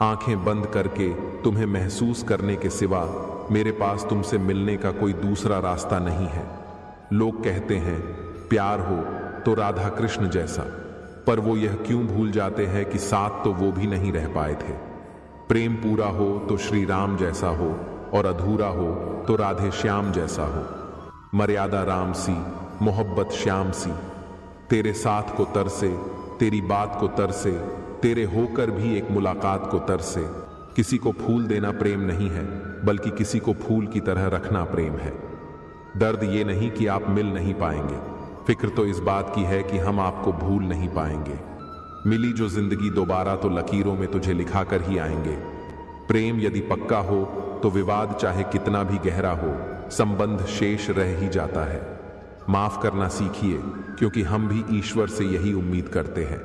आंखें बंद करके तुम्हें महसूस करने के सिवा मेरे पास तुमसे मिलने का कोई दूसरा रास्ता नहीं है। लोग कहते हैं प्यार हो तो राधा कृष्ण जैसा, पर वो यह क्यों भूल जाते हैं कि साथ तो वो भी नहीं रह पाए थे। प्रेम पूरा हो तो श्री राम जैसा हो और अधूरा हो तो राधे श्याम जैसा हो। मर्यादा राम सी, मोहब्बत श्याम सी। तेरे साथ को तरसे, तेरी बात को तरसे, तेरे होकर भी एक मुलाकात को तरसे। किसी को फूल देना प्रेम नहीं है, बल्कि किसी को फूल की तरह रखना प्रेम है। दर्द ये नहीं कि आप मिल नहीं पाएंगे, फिक्र तो इस बात की है कि हम आपको भूल नहीं पाएंगे। मिली जो जिंदगी दोबारा तो लकीरों में तुझे लिखा कर ही आएंगे। प्रेम यदि पक्का हो तो विवाद चाहे कितना भी गहरा हो, संबंध शेष रह ही जाता है। माफ करना सीखिए, क्योंकि हम भी ईश्वर से यही उम्मीद करते हैं।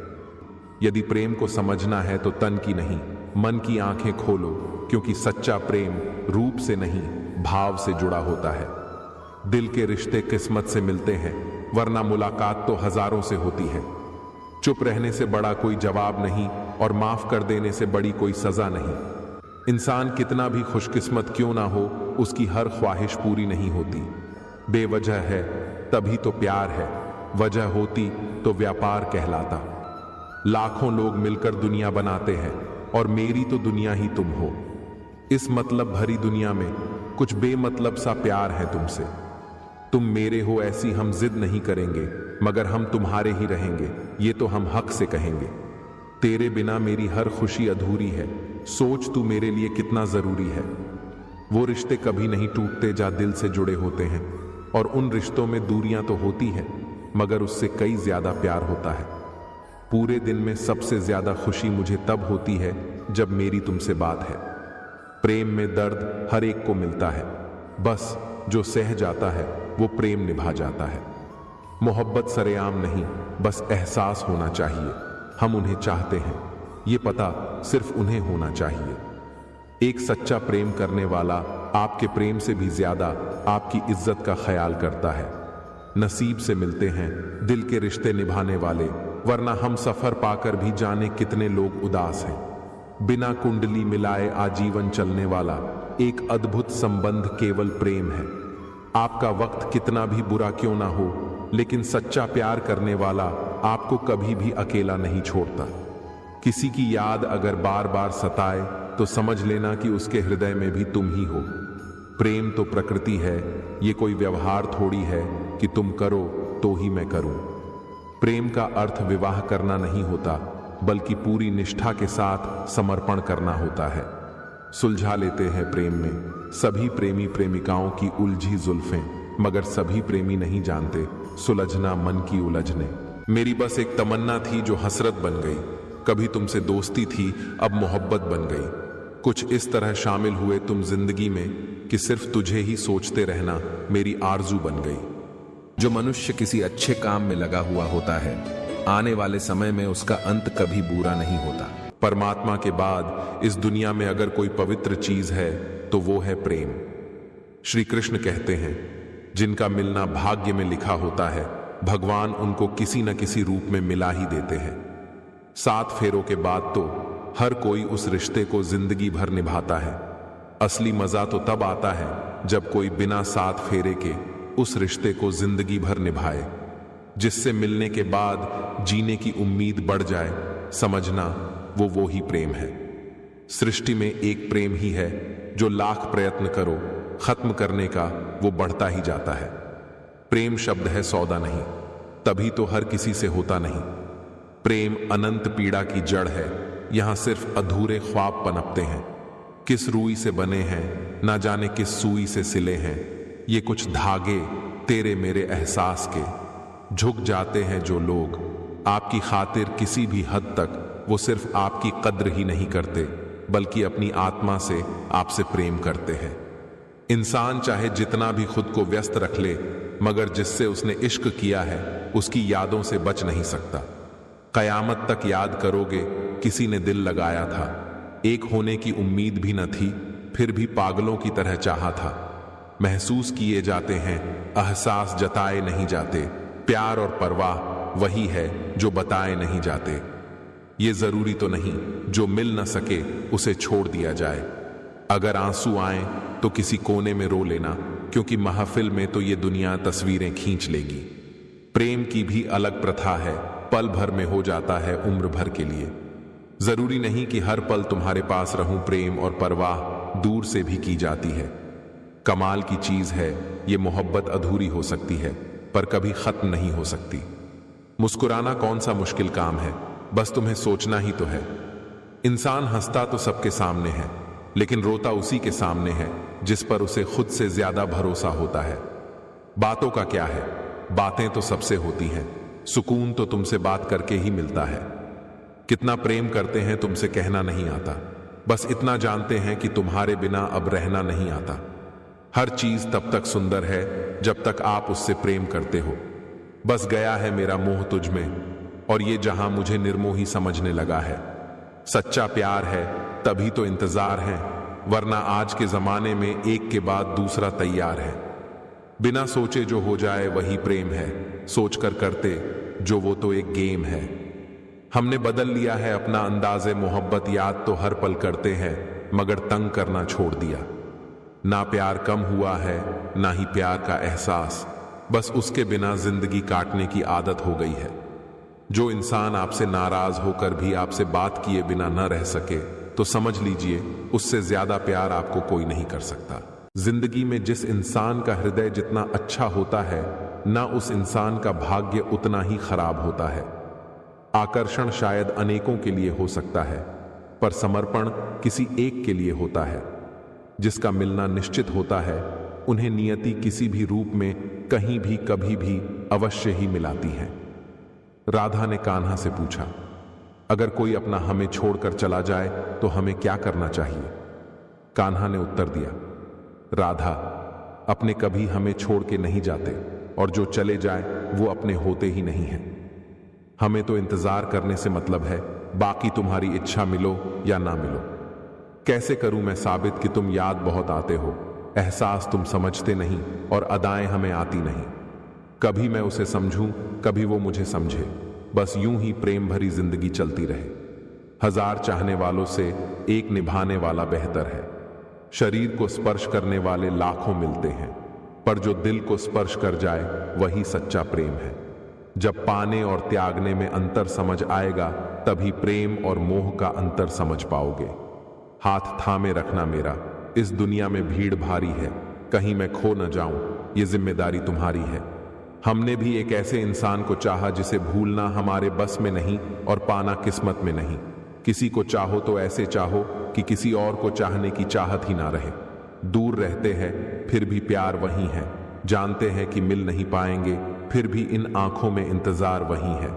यदि प्रेम को समझना है तो तन की नहीं, मन की आंखें खोलो, क्योंकि सच्चा प्रेम रूप से नहीं, भाव से जुड़ा होता है। दिल के रिश्ते किस्मत से मिलते हैं, वरना मुलाकात तो हजारों से होती है। चुप रहने से बड़ा कोई जवाब नहीं, और माफ कर देने से बड़ी कोई सजा नहीं। इंसान कितना भी खुशकिस्मत क्यों ना हो, उसकी हर ख्वाहिश पूरी नहीं होती। बेवजह है तभी तो प्यार है, वजह होती तो व्यापार कहलाता। लाखों लोग मिलकर दुनिया बनाते हैं, और मेरी तो दुनिया ही तुम हो। इस मतलब भरी दुनिया में कुछ बेमतलब सा प्यार है तुमसे। तुम मेरे हो ऐसी हम जिद नहीं करेंगे, मगर हम तुम्हारे ही रहेंगे, ये तो हम हक से कहेंगे। तेरे बिना मेरी हर खुशी अधूरी है, सोच तू मेरे लिए कितना जरूरी है। वो रिश्ते कभी नहीं टूटते जहाँ दिल से जुड़े होते हैं, और उन रिश्तों में दूरियां तो होती हैं, मगर उससे कई ज्यादा प्यार होता है। पूरे दिन में सबसे ज्यादा खुशी मुझे तब होती है जब मेरी तुमसे बात है। प्रेम में दर्द हर एक को मिलता है, बस जो सह जाता है वो प्रेम निभा जाता है। मोहब्बत सरेआम नहीं, बस एहसास होना चाहिए। हम उन्हें चाहते हैं, ये पता सिर्फ उन्हें होना चाहिए। एक सच्चा प्रेम करने वाला आपके प्रेम से भी ज्यादा आपकी इज्जत का ख्याल करता है। नसीब से मिलते हैं दिल के रिश्ते निभाने वाले, वरना हम सफर पाकर भी जाने कितने लोग उदास हैं। बिना कुंडली मिलाए आजीवन चलने वाला एक अद्भुत संबंध केवल प्रेम है। आपका वक्त कितना भी बुरा क्यों ना हो, लेकिन सच्चा प्यार करने वाला आपको कभी भी अकेला नहीं छोड़ता। किसी की याद अगर बार बार सताए तो समझ लेना कि उसके हृदय में भी तुम ही हो। प्रेम तो प्रकृति है, ये कोई व्यवहार थोड़ी है कि तुम करो तो ही मैं करूं। प्रेम का अर्थ विवाह करना नहीं होता, बल्कि पूरी निष्ठा के साथ समर्पण करना होता है। सुलझा लेते हैं प्रेम में सभी प्रेमी प्रेमिकाओं की उलझी जुल्फें, मगर सभी प्रेमी नहीं जानते सुलझना मन की उलझने। मेरी बस एक तमन्ना थी जो हसरत बन गई, कभी तुमसे दोस्ती थी अब मोहब्बत बन गई। कुछ इस तरह शामिल हुए तुम जिंदगी में कि सिर्फ तुझे ही सोचते रहना मेरी आरजू बन गई। जो मनुष्य किसी अच्छे काम में लगा हुआ होता है, आने वाले समय में उसका अंत कभी बुरा नहीं होता। परमात्मा के बाद इस दुनिया में अगर कोई पवित्र चीज है तो वो है प्रेम। श्री कृष्ण कहते हैं, जिनका मिलना भाग्य में लिखा होता है, भगवान उनको किसी न किसी रूप में मिला ही देते हैं। 7 फेरों के बाद तो हर कोई उस रिश्ते को जिंदगी भर निभाता है। असली मजा तो तब आता है जब कोई बिना 7 फेरे के उस रिश्ते को जिंदगी भर निभाए, जिससे मिलने के बाद जीने की उम्मीद बढ़ जाए। समझना वो ही प्रेम है। सृष्टि में एक प्रेम ही है जो लाख प्रयत्न करो खत्म करने का वो बढ़ता ही जाता है। प्रेम शब्द है सौदा नहीं, तभी तो हर किसी से होता नहीं। प्रेम अनंत पीड़ा की जड़ है, यहां सिर्फ अधूरे ख्वाब पनपते हैं। किस रूई से बने हैं ना जाने किस सुई से सिले हैं, ये कुछ धागे तेरे मेरे एहसास के। झुक जाते हैं जो लोग आपकी खातिर किसी भी हद तक, वो सिर्फ आपकी कद्र ही नहीं करते, बल्कि अपनी आत्मा से आपसे प्रेम करते हैं। इंसान चाहे जितना भी खुद को व्यस्त रख ले, मगर जिससे उसने इश्क किया है उसकी यादों से बच नहीं सकता। कयामत तक याद करोगे किसी ने दिल लगाया था, एक होने की उम्मीद भी न थी, फिर भी पागलों की तरह चाहा था। महसूस किए जाते हैं, एहसास जताए नहीं जाते। प्यार और परवाह वही है जो बताए नहीं जाते। ये जरूरी तो नहीं जो मिल न सके उसे छोड़ दिया जाए। अगर आंसू आए तो किसी कोने में रो लेना, क्योंकि महफिल में तो ये दुनिया तस्वीरें खींच लेगी। प्रेम की भी अलग प्रथा है, पल भर में हो जाता है उम्र भर के लिए। जरूरी नहीं कि हर पल तुम्हारे पास रहूं, प्रेम और परवाह दूर से भी की जाती है। कमाल की चीज है ये मोहब्बत अधूरी हो सकती है पर कभी खत्म नहीं हो सकती। मुस्कुराना कौन सा मुश्किल काम है, बस तुम्हें सोचना ही तो है। इंसान हंसता तो सबके सामने है, लेकिन रोता उसी के सामने है जिस पर उसे खुद से ज्यादा भरोसा होता है। बातों का क्या है, बातें तो सबसे होती हैं, सुकून तो तुमसे बात करके ही मिलता है। कितना प्रेम करते हैं तुमसे कहना नहीं आता, बस इतना जानते हैं कि तुम्हारे बिना अब रहना नहीं आता। हर चीज तब तक सुंदर है जब तक आप उससे प्रेम करते हो। बस गया है मेरा मोह तुझ में, और ये जहां मुझे निर्मोही समझने लगा है। सच्चा प्यार है तभी तो इंतजार है, वरना आज के जमाने में एक के बाद दूसरा तैयार है। बिना सोचे जो हो जाए वही प्रेम है, सोचकर करते जो वो तो एक गेम है। हमने बदल लिया है अपना अंदाज़े मोहब्बत, याद तो हर पल करते हैं मगर तंग करना छोड़ दिया। ना प्यार कम हुआ है ना ही प्यार का एहसास, बस उसके बिना जिंदगी काटने की आदत हो गई है। जो इंसान आपसे नाराज होकर भी आपसे बात किए बिना न रह सके तो समझ लीजिए उससे ज्यादा प्यार आपको कोई नहीं कर सकता। जिंदगी में जिस इंसान का हृदय जितना अच्छा होता है ना उस इंसान का भाग्य उतना ही खराब होता है। आकर्षण शायद अनेकों के लिए हो सकता है, पर समर्पण किसी एक के लिए होता है। जिसका मिलना निश्चित होता है उन्हें नियति किसी भी रूप में कहीं भी कभी भी अवश्य ही मिलाती है। राधा ने कान्हा से पूछा, अगर कोई अपना हमें छोड़कर चला जाए तो हमें क्या करना चाहिए? कान्हा ने उत्तर दिया, राधा, अपने कभी हमें छोड़ के नहीं जाते, और जो चले जाए वो अपने होते ही नहीं हैं। हमें तो इंतजार करने से मतलब है, बाकी तुम्हारी इच्छा मिलो या ना मिलो। कैसे करूं मैं साबित कि तुम याद बहुत आते हो, एहसास तुम समझते नहीं और अदाएं हमें आती नहीं। कभी मैं उसे समझूं, कभी वो मुझे समझे, बस यूं ही प्रेम भरी जिंदगी चलती रहे। हजार चाहने वालों से एक निभाने वाला बेहतर है। शरीर को स्पर्श करने वाले लाखों मिलते हैं, पर जो दिल को स्पर्श कर जाए वही सच्चा प्रेम है। जब पाने और त्यागने में अंतर समझ आएगा तभी प्रेम और मोह का अंतर समझ पाओगे। हाथ थामे रखना मेरा, इस दुनिया में भीड़ भारी है, कहीं मैं खो न जाऊं, ये जिम्मेदारी तुम्हारी है। हमने भी एक ऐसे इंसान को चाहा जिसे भूलना हमारे बस में नहीं और पाना किस्मत में नहीं। किसी को चाहो तो ऐसे चाहो कि किसी और को चाहने की चाहत ही ना रहे। दूर रहते हैं फिर भी प्यार वही है, जानते हैं कि मिल नहीं पाएंगे फिर भी इन आंखों में इंतजार वही है।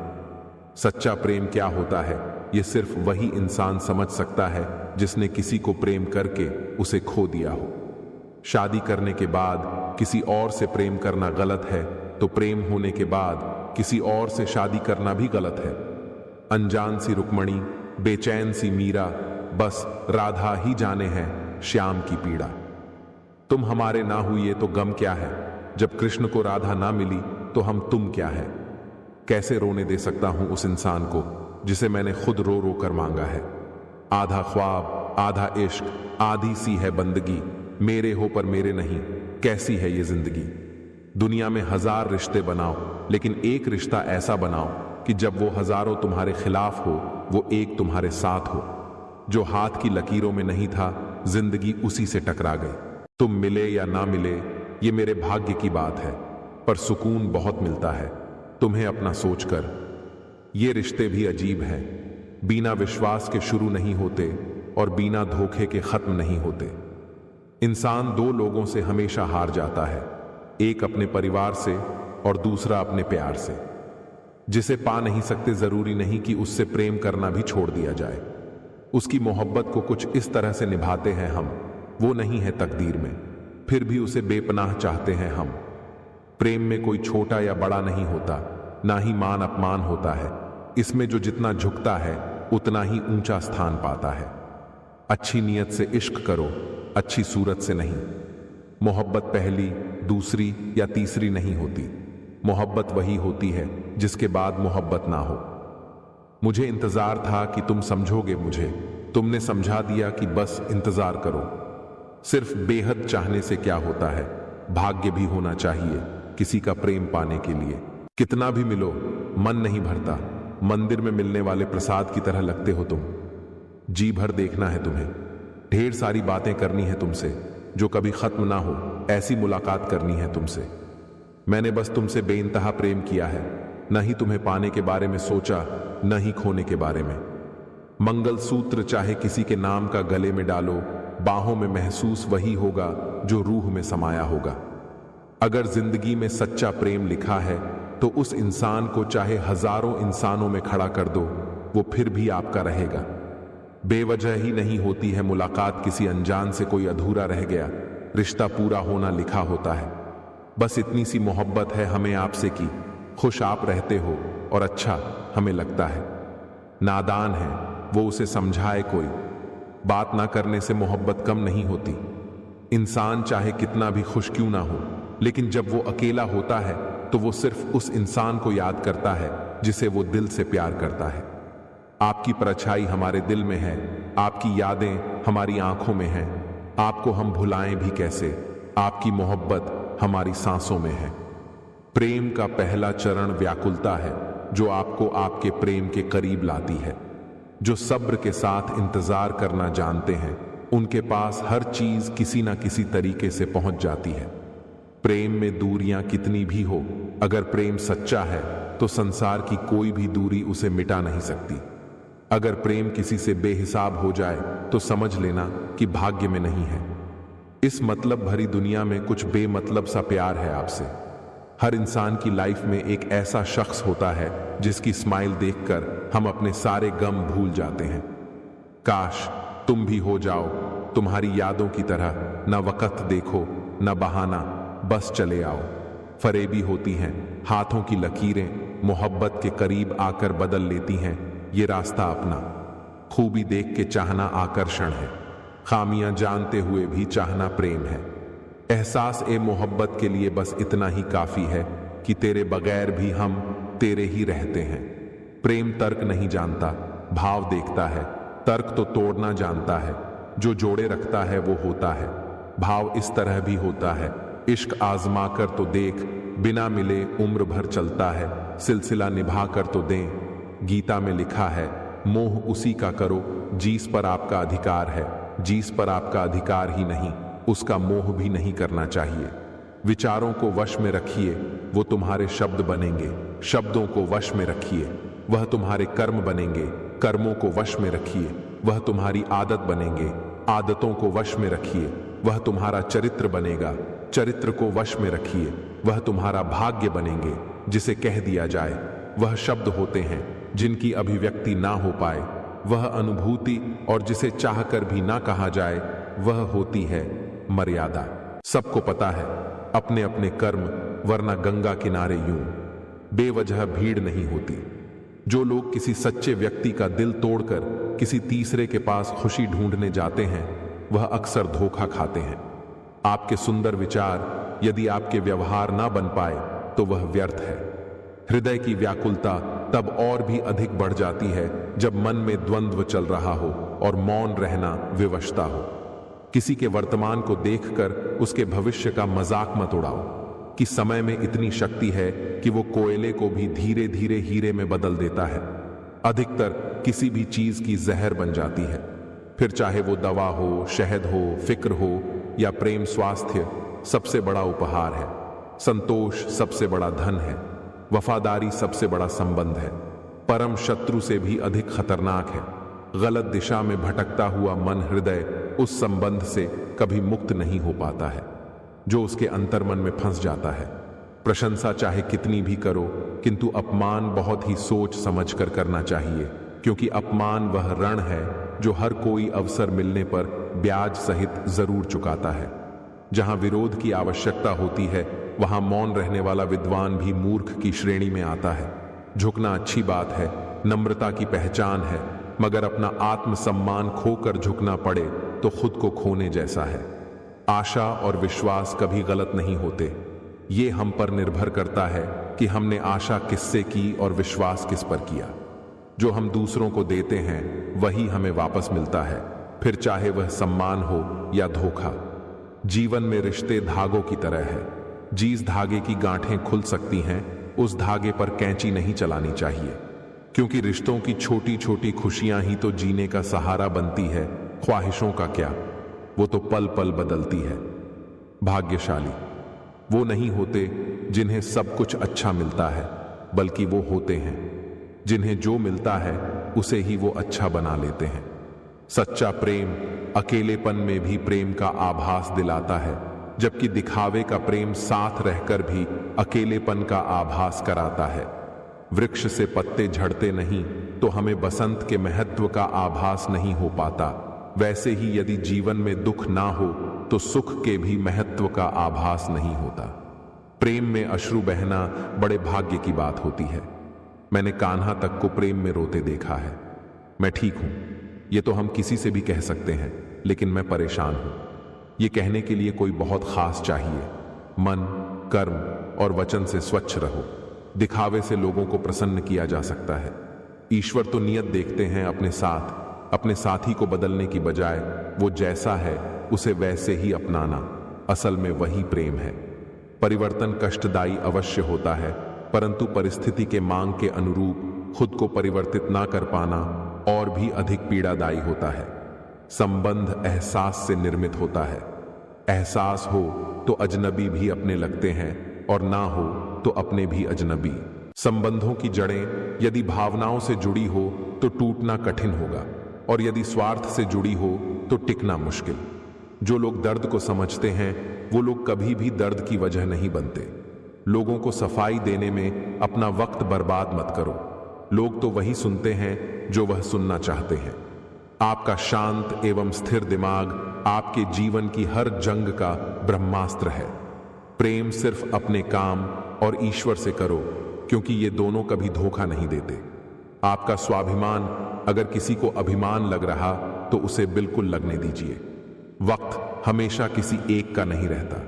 सच्चा प्रेम क्या होता है ये सिर्फ वही इंसान समझ सकता है जिसने किसी को प्रेम करके उसे खो दिया हो। शादी करने के बाद किसी और से प्रेम करना गलत है तो प्रेम होने के बाद किसी और से शादी करना भी गलत है। अनजान सी रुक्मणी, बेचैन सी मीरा, बस राधा ही जाने हैं श्याम की पीड़ा। तुम हमारे ना हुए तो गम क्या है, जब कृष्ण को राधा ना मिली तो हम तुम क्या है। कैसे रोने दे सकता हूं उस इंसान को जिसे मैंने खुद रो रो कर मांगा है। आधा ख्वाब आधा इश्क, आधी सी है बंदगी, मेरे हो पर मेरे नहीं, कैसी है ये जिंदगी। दुनिया में हजार रिश्ते बनाओ लेकिन एक रिश्ता ऐसा बनाओ कि जब वो हजारों तुम्हारे खिलाफ हो वो एक तुम्हारे साथ हो। जो हाथ की लकीरों में नहीं था जिंदगी उसी से टकरा गई। तुम मिले या ना मिले ये मेरे भाग्य की बात है, पर सुकून बहुत मिलता है तुम्हें अपना सोचकर। ये रिश्ते भी अजीब हैं, बिना विश्वास के शुरू नहीं होते और बिना धोखे के खत्म नहीं होते। इंसान दो लोगों से हमेशा हार जाता है, एक अपने परिवार से और दूसरा अपने प्यार से। जिसे पा नहीं सकते जरूरी नहीं कि उससे प्रेम करना भी छोड़ दिया जाए। उसकी मोहब्बत को कुछ इस तरह से निभाते हैं हम, वो नहीं है तकदीर में, फिर भी उसे बेपनाह चाहते हैं हम। प्रेम में कोई छोटा या बड़ा नहीं होता, ना ही मान अपमान होता है। इसमें जो जितना झुकता है उतना ही ऊंचा स्थान पाता है। अच्छी नीयत से इश्क करो, अच्छी सूरत से नहीं। मोहब्बत पहली, दूसरी या तीसरी नहीं होती। मोहब्बत वही होती है जिसके बाद मोहब्बत ना हो। मुझे इंतजार था कि तुम समझोगे मुझे। तुमने समझा दिया कि बस इंतजार करो। सिर्फ बेहद चाहने से क्या होता है, भाग्य भी होना चाहिए किसी का प्रेम पाने के लिए। कितना भी मिलो मन नहीं भरता। मंदिर में मिलने वाले प्रसाद की तरह लगते हो तुम। जी भर देखना है तुम्हें, ढेर सारी बातें करनी है तुमसे जो कभी खत्म ना हो, ऐसी मुलाकात करनी है तुमसे। मैंने बस तुमसे बेइंतहा प्रेम किया है, न ही तुम्हें पाने के बारे में सोचा, न ही खोने के बारे में। मंगलसूत्र चाहे किसी के नाम का गले में डालो, बाहों में महसूस वही होगा जो रूह में समाया होगा। अगर जिंदगी में सच्चा प्रेम लिखा है तो उस इंसान को चाहे हजारों इंसानों में खड़ा कर दो, वो फिर भी आपका रहेगा। बेवजह ही नहीं होती है मुलाकात किसी अनजान से, कोई अधूरा रह गया, रिश्ता पूरा होना लिखा होता है। बस इतनी सी मोहब्बत है हमें आपसे की, खुश आप रहते हो और अच्छा हमें लगता है। नादान है वो, उसे समझाए कोई। बात ना करने से मोहब्बत कम नहीं होती। इंसान चाहे कितना भी खुश क्यों ना हो, लेकिन जब वो अकेला होता है तो वो सिर्फ उस इंसान को याद करता है जिसे वो दिल से प्यार करता है। आपकी परछाई हमारे दिल में है, आपकी यादें हमारी आंखों में हैं। आपको हम भुलाएं भी कैसे, आपकी मोहब्बत हमारी सांसों में है। प्रेम का पहला चरण व्याकुलता है, जो आपको आपके प्रेम के करीब लाती है। जो सब्र के साथ इंतजार करना जानते हैं, उनके पास हर चीज किसी ना किसी तरीके से पहुंच जाती है। प्रेम में दूरियां कितनी भी हो, अगर प्रेम सच्चा है तो संसार की कोई भी दूरी उसे मिटा नहीं सकती। अगर प्रेम किसी से बेहिसाब हो जाए तो समझ लेना कि भाग्य में नहीं है। इस मतलब भरी दुनिया में कुछ बेमतलब सा प्यार है आपसे। हर इंसान की लाइफ में एक ऐसा शख्स होता है जिसकी स्माइल देखकर हम अपने सारे गम भूल जाते हैं। काश तुम भी हो जाओ तुम्हारी यादों की तरह, न वक्त देखो न बहाना, बस चले आओ। फरेबी होती हैं हाथों की लकीरें, मोहब्बत के करीब आकर बदल लेती हैं ये रास्ता अपना। खूबी देख के चाहना आकर्षण है, खामियां जानते हुए भी चाहना प्रेम है। एहसास ए मोहब्बत के लिए बस इतना ही काफी है कि तेरे बगैर भी हम तेरे ही रहते हैं। प्रेम तर्क नहीं जानता, भाव देखता है। तर्क तो तोड़ना जानता है, जो जोड़े रखता है वो होता है। भाव इस तरह भी होता है, इश्क आजमा कर तो देख, बिना मिले उम्र भर चलता है। सिलसिला निभा कर तो दें, गीता में लिखा है, मोह उसी का करो जिस पर आपका अधिकार है। जिस पर आपका अधिकार ही नहीं, उसका मोह भी नहीं करना चाहिए। विचारों को वश में रखिए, वो तुम्हारे शब्द बनेंगे। शब्दों को वश में रखिए, वह तुम्हारे कर्म बनेंगे। कर्मों को वश में रखिए, वह तुम्हारी आदत बनेंगे। आदतों को वश में रखिए, वह तुम्हारा चरित्र बनेगा। चरित्र को वश में रखिए, वह तुम्हारा भाग्य बनेंगे। जिसे कह दिया जाए वह शब्द होते हैं, जिनकी अभिव्यक्ति ना हो पाए वह अनुभूति, और जिसे चाहकर भी ना कहा जाए वह होती है मर्यादा। सबको पता है अपने अपने कर्म, वरना गंगा किनारे यूं बेवजह भीड़ नहीं होती। जो लोग किसी सच्चे व्यक्ति का दिल तोड़कर किसी तीसरे के पास खुशी ढूंढने जाते हैं, वह अक्सर धोखा खाते हैं। आपके सुंदर विचार यदि आपके व्यवहार ना बन पाए तो वह व्यर्थ है। हृदय की व्याकुलता तब और भी अधिक बढ़ जाती है जब मन में द्वंद्व चल रहा हो और मौन रहना विवशता हो। किसी के वर्तमान को देखकर उसके भविष्य का मजाक मत उड़ाओ कि समय में इतनी शक्ति है कि वो कोयले को भी धीरे धीरे हीरे में बदल देता है। अधिकतर किसी भी चीज की जहर बन जाती है, फिर चाहे वो दवा हो, शहद हो, फिक्र हो या प्रेम। स्वास्थ्य सबसे बड़ा उपहार है, संतोष सबसे बड़ा धन है, वफादारी सबसे बड़ा संबंध है। परम शत्रु से भी अधिक खतरनाक है। गलत दिशा में भटकता हुआ मन, हृदय उस संबंध से कभी मुक्त नहीं हो पाता है जो उसके अंतर्मन में फंस जाता है। प्रशंसा चाहे कितनी भी करो, किंतु अपमान बहुत ही सोच समझ कर करना चाहिए, क्योंकि अपमान वह ऋण है जो हर कोई अवसर मिलने पर ब्याज सहित जरूर चुकाता है। जहां विरोध की आवश्यकता होती है, वहां मौन रहने वाला विद्वान भी मूर्ख की श्रेणी में आता है। झुकना अच्छी बात है, नम्रता की पहचान है, मगर अपना आत्मसम्मान खोकर झुकना पड़े तो खुद को खोने जैसा है। आशा और विश्वास कभी गलत नहीं होते, ये हम पर निर्भर करता है कि हमने आशा किससे की और विश्वास किस पर किया। जो हम दूसरों को देते हैं वही हमें वापस मिलता है, फिर चाहे वह सम्मान हो या धोखा। जीवन में रिश्ते धागों की तरह है। जिस धागे की गांठें खुल सकती हैं, उस धागे पर कैंची नहीं चलानी चाहिए, क्योंकि रिश्तों की छोटी छोटी खुशियां ही तो जीने का सहारा बनती है। ख्वाहिशों का क्या, वो तो पल पल बदलती है। भाग्यशाली वो नहीं होते जिन्हें सब कुछ अच्छा मिलता है, बल्कि वो होते हैं जिन्हें जो मिलता है उसे ही वो अच्छा बना लेते हैं। सच्चा प्रेम अकेलेपन में भी प्रेम का आभास दिलाता है, जबकि दिखावे का प्रेम साथ रहकर भी अकेलेपन का आभास कराता है। वृक्ष से पत्ते झड़ते नहीं तो हमें बसंत के महत्व का आभास नहीं हो पाता। वैसे ही यदि जीवन में दुख ना हो तो सुख के भी महत्व का आभास नहीं होता। प्रेम में अश्रु बहना बड़े भाग्य की बात होती है। मैंने कान्हा तक को प्रेम में रोते देखा है। मैं ठीक हूं, ये तो हम किसी से भी कह सकते हैं, लेकिन मैं परेशान हूं। ये कहने के लिए कोई बहुत खास चाहिए। मन, कर्म और वचन से स्वच्छ रहो। दिखावे से लोगों को प्रसन्न किया जा सकता है। ईश्वर तो नियत देखते हैं अपने साथी को बदलने की बजाय वो जैसा है उसे वैसे ही अपनाना असल में वही प्रेम है। परिवर्तन कष्टदायी अवश्य होता है, परंतु परिस्थिति के मांग के अनुरूप खुद को परिवर्तित ना कर पाना और भी अधिक पीड़ादायी होता है। संबंध एहसास से निर्मित होता है। एहसास हो तो अजनबी भी अपने लगते हैं और ना हो तो अपने भी अजनबी। संबंधों की जड़ें यदि भावनाओं से जुड़ी हो तो टूटना कठिन होगा, और यदि स्वार्थ से जुड़ी हो तो टिकना मुश्किल। जो लोग दर्द को समझते हैं वो लोग कभी भी दर्द की वजह नहीं बनते। लोगों को सफाई देने में अपना वक्त बर्बाद मत करो। लोग तो वही सुनते हैं जो वह सुनना चाहते हैं। आपका शांत एवं स्थिर दिमाग आपके जीवन की हर जंग का ब्रह्मास्त्र है। प्रेम सिर्फ अपने काम और ईश्वर से करो, क्योंकि ये दोनों कभी धोखा नहीं देते। आपका स्वाभिमान अगर किसी को अभिमान लग रहा तो उसे बिल्कुल लगने दीजिए। वक्त हमेशा किसी एक का नहीं रहता।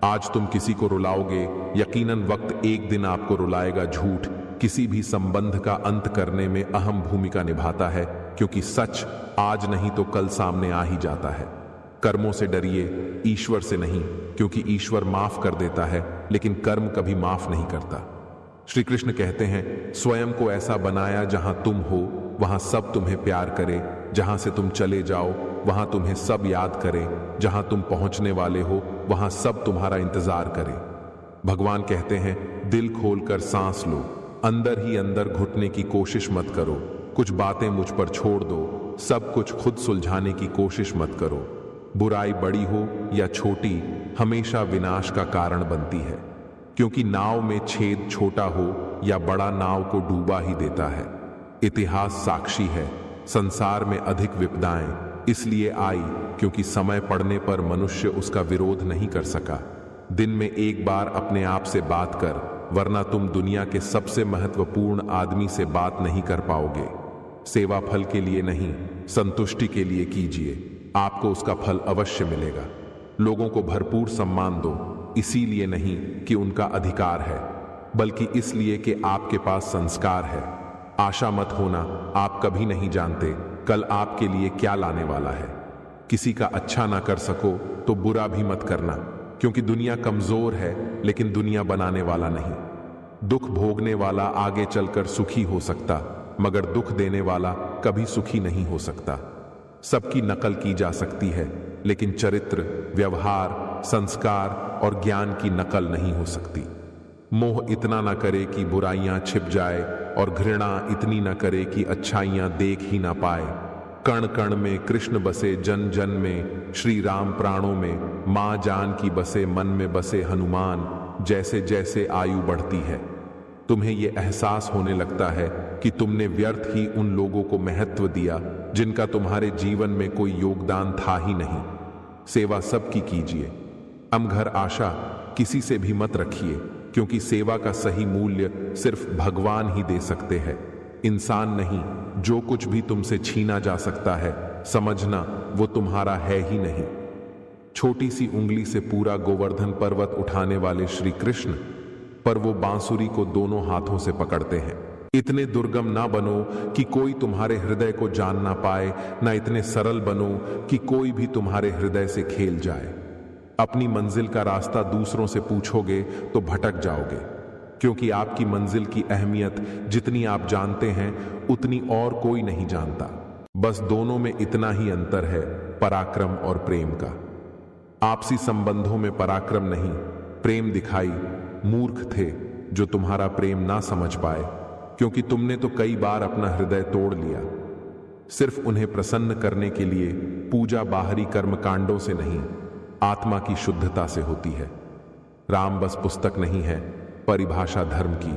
आज तुम किसी को रुलाओगे, यकीनन वक्त एक दिन आपको रुलाएगा। झूठ किसी भी संबंध का अंत करने में अहम भूमिका निभाता है, क्योंकि सच आज नहीं तो कल सामने आ ही जाता है। कर्मों से डरिए, ईश्वर से नहीं, क्योंकि ईश्वर माफ कर देता है लेकिन कर्म कभी माफ नहीं करता। श्री कृष्ण कहते हैं, स्वयं को ऐसा बनाया जहां तुम हो वहां सब तुम्हें प्यार करे, जहां से तुम चले जाओ वहां तुम्हें सब याद करें, जहां तुम पहुंचने वाले हो वहां सब तुम्हारा इंतजार करें। भगवान कहते हैं, दिल खोलकर सांस लो, अंदर ही अंदर घुटने की कोशिश मत करो। कुछ बातें मुझ पर छोड़ दो, सब कुछ खुद सुलझाने की कोशिश मत करो। बुराई बड़ी हो या छोटी हमेशा विनाश का कारण बनती है, क्योंकि नाव में छेद छोटा हो या बड़ा नाव को डूबा ही देता है। इतिहास साक्षी है, संसार में अधिक विपदाएं इसलिए आई क्योंकि समय पड़ने पर मनुष्य उसका विरोध नहीं कर सका। दिन में एक बार अपने आप से बात कर, वरना तुम दुनिया के सबसे महत्वपूर्ण आदमी से बात नहीं कर पाओगे। सेवा फल के लिए नहीं, संतुष्टि के लिए कीजिए, आपको उसका फल अवश्य मिलेगा। लोगों को भरपूर सम्मान दो, इसीलिए नहीं कि उनका अधिकार है, बल्कि इसलिए कि आपके पास संस्कार है। आशा मत होना, आप कभी नहीं जानते कल आपके लिए क्या लाने वाला है। किसी का अच्छा ना कर सको तो बुरा भी मत करना, क्योंकि दुनिया कमजोर है लेकिन दुनिया बनाने वाला नहीं। दुख भोगने वाला आगे चलकर सुखी हो सकता, मगर दुख देने वाला कभी सुखी नहीं हो सकता। सबकी नकल की जा सकती है, लेकिन चरित्र, व्यवहार, संस्कार और ज्ञान की नकल नहीं हो सकती। मोह इतना न करे कि बुराइयां छिप जाए, और घृणा इतनी न करे कि अच्छाइयां देख ही ना पाए। कण कण में कृष्ण बसे, जन जन में श्री राम प्राणों में, मां जान की बसे, मन में बसे हनुमान। जैसे जैसे आयु बढ़ती है तुम्हें यह एहसास होने लगता है कि तुमने व्यर्थ ही उन लोगों को महत्व दिया जिनका तुम्हारे जीवन में कोई योगदान था ही नहीं। सेवा सबकी कीजिए, अमघर आशा किसी से भी मत रखिए, क्योंकि सेवा का सही मूल्य सिर्फ भगवान ही दे सकते हैं, इंसान नहीं। जो कुछ भी तुमसे छीना जा सकता है, समझना वो तुम्हारा है ही नहीं। छोटी सी उंगली से पूरा गोवर्धन पर्वत उठाने वाले श्री कृष्ण, पर वो बांसुरी को दोनों हाथों से पकड़ते हैं। इतने दुर्गम ना बनो कि कोई तुम्हारे हृदय को जान ना पाए, ना इतने सरल बनो कि कोई भी तुम्हारे हृदय से खेल जाए। अपनी मंजिल का रास्ता दूसरों से पूछोगे तो भटक जाओगे, क्योंकि आपकी मंजिल की अहमियत जितनी आप जानते हैं उतनी और कोई नहीं जानता। बस दोनों में इतना ही अंतर है, पराक्रम और प्रेम का। आपसी संबंधों में पराक्रम नहीं, प्रेम दिखाई मूर्ख थे जो तुम्हारा प्रेम ना समझ पाए, क्योंकि तुमने तो कई बार अपना हृदय तोड़ लिया। सिर्फ उन्हें प्रसन्न करने के लिए पूजा बाहरी कर्मकांडों से नहीं, आत्मा की शुद्धता से होती है। राम बस पुस्तक नहीं है, परिभाषा धर्म की,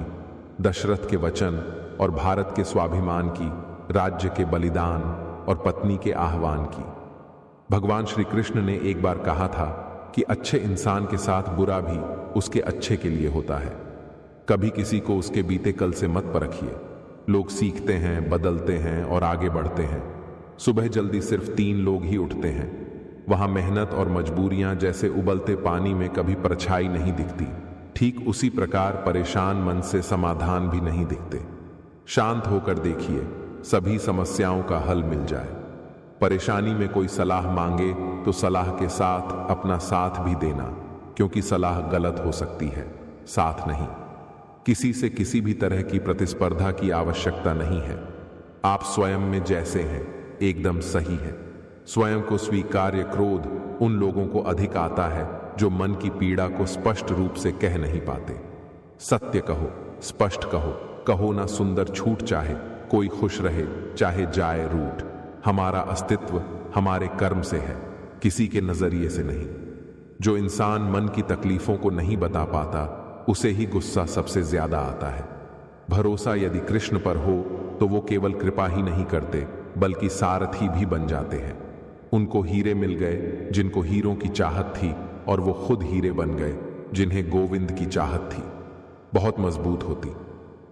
दशरथ के वचन और भारत के स्वाभिमान की, राज्य के बलिदान और पत्नी के आह्वान की। भगवान श्री कृष्ण ने एक बार कहा था कि अच्छे इंसान के साथ बुरा भी उसके अच्छे के लिए होता है। कभी किसी को उसके बीते कल से मत परखिए। लोग सीखते हैं, बदलते हैं और आगे बढ़ते हैं। सुबह जल्दी सिर्फ 3 लोग ही उठते हैं। वहां मेहनत और मजबूरियां जैसे उबलते पानी में कभी परछाई नहीं दिखती, ठीक उसी प्रकार परेशान मन से समाधान भी नहीं दिखते। शांत होकर देखिए, सभी समस्याओं का हल मिल जाए। परेशानी में कोई सलाह मांगे तो सलाह के साथ अपना साथ भी देना, क्योंकि सलाह गलत हो सकती है, साथ नहीं। किसी से किसी भी तरह की प्रतिस्पर्धा की आवश्यकता नहीं है। आप स्वयं में जैसे हैं एकदम सही है। स्वयं को स्वीकार्य क्रोध उन लोगों को अधिक आता है जो मन की पीड़ा को स्पष्ट रूप से कह नहीं पाते। सत्य कहो, स्पष्ट कहो, कहो ना सुंदर छूट, चाहे कोई खुश रहे चाहे जाए रूठ। हमारा अस्तित्व हमारे कर्म से है, किसी के नजरिए से नहीं। जो इंसान मन की तकलीफों को नहीं बता पाता उसे ही गुस्सा सबसे ज्यादा आता है। भरोसा यदि कृष्ण पर हो तो वो केवल कृपा ही नहीं करते बल्कि सारथी भी बन जाते हैं। उनको हीरे मिल गए जिनको हीरों की चाहत थी, और वो खुद हीरे बन गए जिन्हें गोविंद की चाहत थी। बहुत मजबूत होती।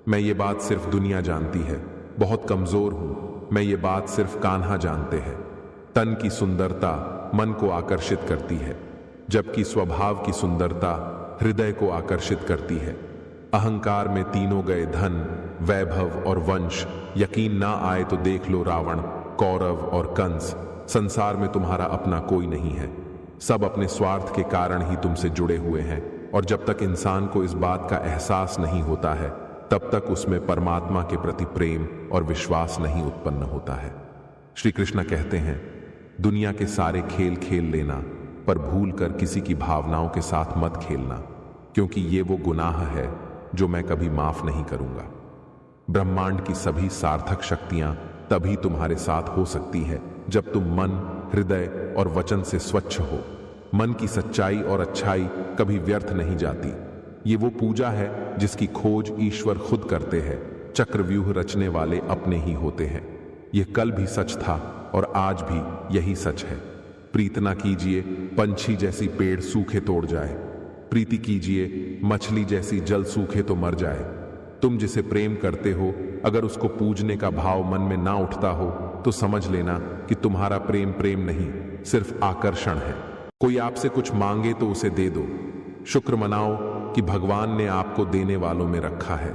मैं ये बात सिर्फ दुनिया जानती है। बहुत कमजोर हूं, मैं ये बात सिर्फ कान्हा जानते हैं। तन की सुंदरता मन को आकर्षित करती है, जबकि स्वभाव की सुंदरता हृदय को आकर्षित करती है। अहंकार में तीनों गए, धन, वैभव और वंश। यकीन ना आए तो देख लो रावण, कौरव और कंस। संसार में तुम्हारा अपना कोई नहीं है। सब अपने स्वार्थ के कारण ही तुमसे जुड़े हुए हैं, और जब तक इंसान को इस बात का एहसास नहीं होता है तब तक उसमें परमात्मा के प्रति प्रेम और विश्वास नहीं उत्पन्न होता है। श्री कृष्ण कहते हैं, दुनिया के सारे खेल खेल लेना, पर भूल कर किसी की भावनाओं के साथ मत खेलना, क्योंकि ये वो गुनाह है जो मैं कभी माफ नहीं करूंगा। ब्रह्मांड की सभी सार्थक शक्तियां तभी तुम्हारे साथ हो सकती है जब तुम मन, हृदय और वचन से स्वच्छ हो। मन की सच्चाई और अच्छाई कभी व्यर्थ नहीं जाती। ये वो पूजा है जिसकी खोज ईश्वर खुद करते हैं। चक्रव्यूह रचने वाले अपने ही होते हैं। ये कल भी सच था और आज भी यही सच है। प्रीत ना कीजिए, पंछी जैसी पेड़ सूखे तोड़ जाए। प्रीति कीजिए, मछली जैसी जल सूखे तो मर जाए। तुम जिसे प्रेम करते हो, अगर उसको पूजने का भाव मन में ना उठता हो तो समझ लेना कि तुम्हारा प्रेम प्रेम नहीं, सिर्फ आकर्षण है। कोई आपसे कुछ मांगे तो उसे दे दो। शुक्र मनाओ कि भगवान ने आपको देने वालों में रखा है।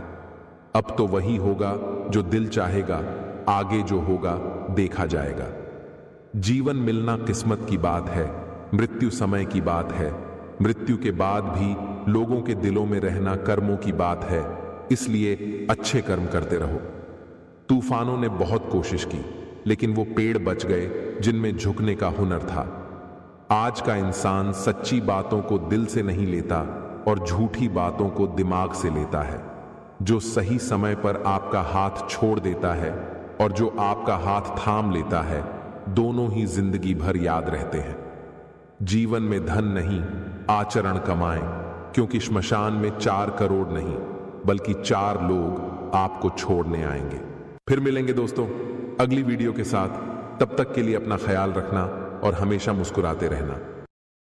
अब तो वही होगा जो दिल चाहेगा, आगे जो होगा देखा जाएगा। जीवन मिलना किस्मत की बात है, मृत्यु समय की बात है। मृत्यु के बाद भी लोगों के दिलों में रहना कर्मों की बात है। इसलिए अच्छे कर्म करते रहो। तूफानों ने बहुत कोशिश की, लेकिन वो पेड़ बच गए जिनमें झुकने का हुनर था। आज का इंसान सच्ची बातों को दिल से नहीं लेता और झूठी बातों को दिमाग से लेता है। जो सही समय पर आपका हाथ छोड़ देता है और जो आपका हाथ थाम लेता है, दोनों ही जिंदगी भर याद रहते हैं। जीवन में धन नहीं, आचरण कमाएं, क्योंकि श्मशान में 4 करोड़ नहीं बल्कि 4 लोग आपको छोड़ने आएंगे। फिर मिलेंगे दोस्तों अगली वीडियो के साथ। तब तक के लिए अपना ख्याल रखना और हमेशा मुस्कुराते रहना।